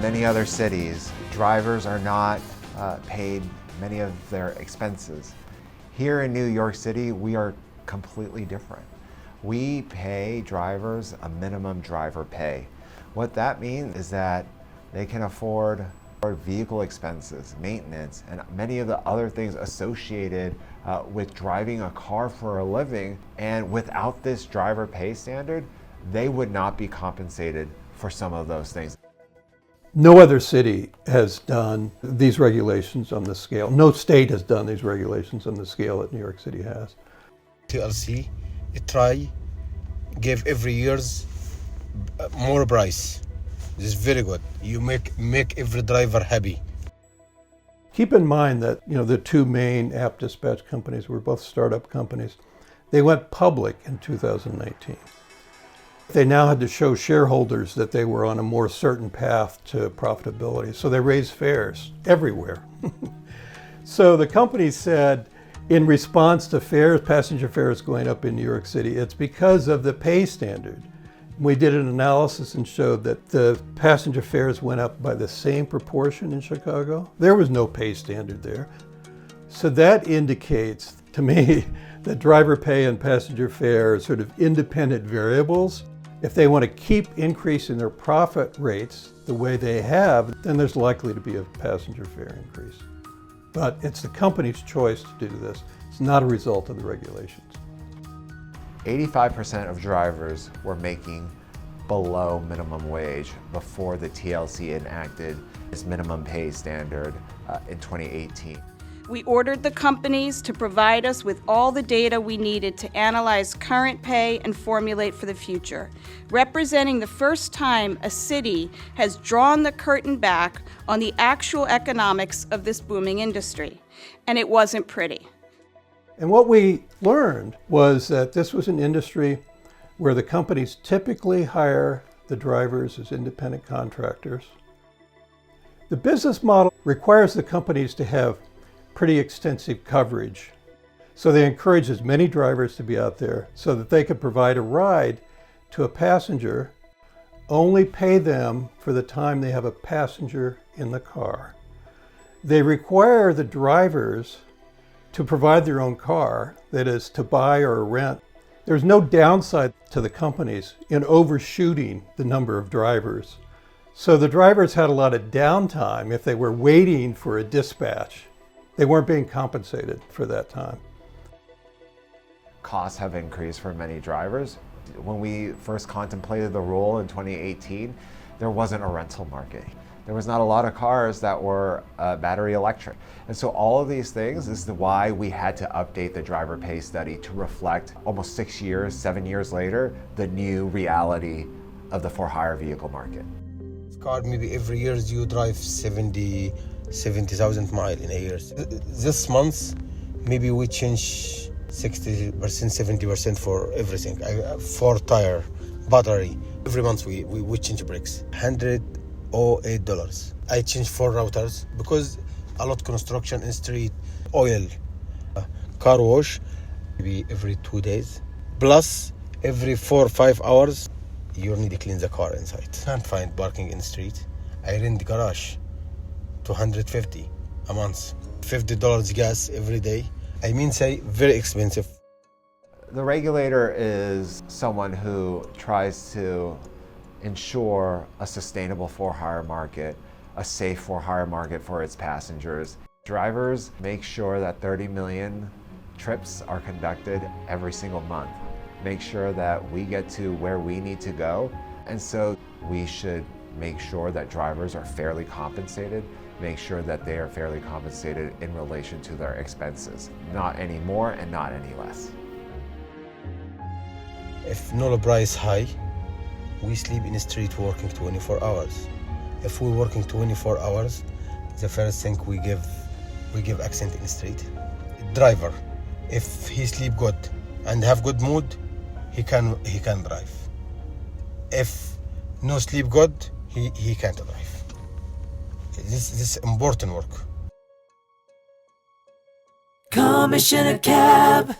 many other cities, drivers are not paid many of their expenses. Here in New York City, we are completely different. We pay drivers a minimum driver pay. What that means is that they can afford vehicle expenses, maintenance, and many of the other things associated with driving a car for a living. And without this driver pay standard, they would not be compensated for some of those things. No other city has done these regulations on the scale. No state has done these regulations on the scale that New York City has. TLC try give every year's more price. This is very good. You make every driver happy. Keep in mind that the two main app dispatch companies were both startup companies. They went public in 2019. They now had to show shareholders that they were on a more certain path to profitability. So they raised fares everywhere. So the company said, in response to passenger fares going up in New York City, it's because of the pay standard. We did an analysis and showed that the passenger fares went up by the same proportion in Chicago. There was no pay standard there. So that indicates to me that driver pay and passenger fare are sort of independent variables. If they want to keep increasing their profit rates the way they have, then there's likely to be a passenger fare increase. But it's the company's choice to do this. It's not a result of the regulations. 85% of drivers were making below minimum wage before the TLC enacted its minimum pay standard in 2018. We ordered the companies to provide us with all the data we needed to analyze current pay and formulate for the future, representing the first time a city has drawn the curtain back on the actual economics of this booming industry. And it wasn't pretty. And what we learned was that this was an industry where the companies typically hire the drivers as independent contractors. The business model requires the companies to have pretty extensive coverage. So they encourage as many drivers to be out there so that they could provide a ride to a passenger, only pay them for the time they have a passenger in the car. They require the drivers to provide their own car, that is, to buy or rent. There's no downside to the companies in overshooting the number of drivers. So the drivers had a lot of downtime if they were waiting for a dispatch. They weren't being compensated for that time. Costs have increased for many drivers. When we first contemplated the rule in 2018, there wasn't a rental market. There was not a lot of cars that were battery electric. And so all of these things is why we had to update the driver pay study to reflect almost 7 years later, the new reality of the for-hire vehicle market. Car, maybe every year you drive 70,000 miles in a year. This month, maybe we change 60%, 70% for everything. 4 tire, battery. Every month we change brakes. $108. I change 4 routers because a lot construction in street, oil, car wash, maybe every 2 days. Plus, every 4 or 5 hours, you need to clean the car inside. Can't find parking in the street. I rent the garage. $250 a month, $50 gas every day. I mean, say, very expensive. The regulator is someone who tries to ensure a sustainable for-hire market, a safe for-hire market for its passengers. Drivers make sure that 30 million trips are conducted every single month. Make sure that we get to where we need to go. And so we should make sure that drivers are fairly compensated, make sure that they are fairly compensated in relation to their expenses, not any more and not any less. If no price high, we sleep in the street working 24 hours. If we're working 24 hours, the first thing we give accent in the street. Driver, if he sleep good and have good mood, he can drive. If no sleep good, he can't drive. This is important work. Commission a cab.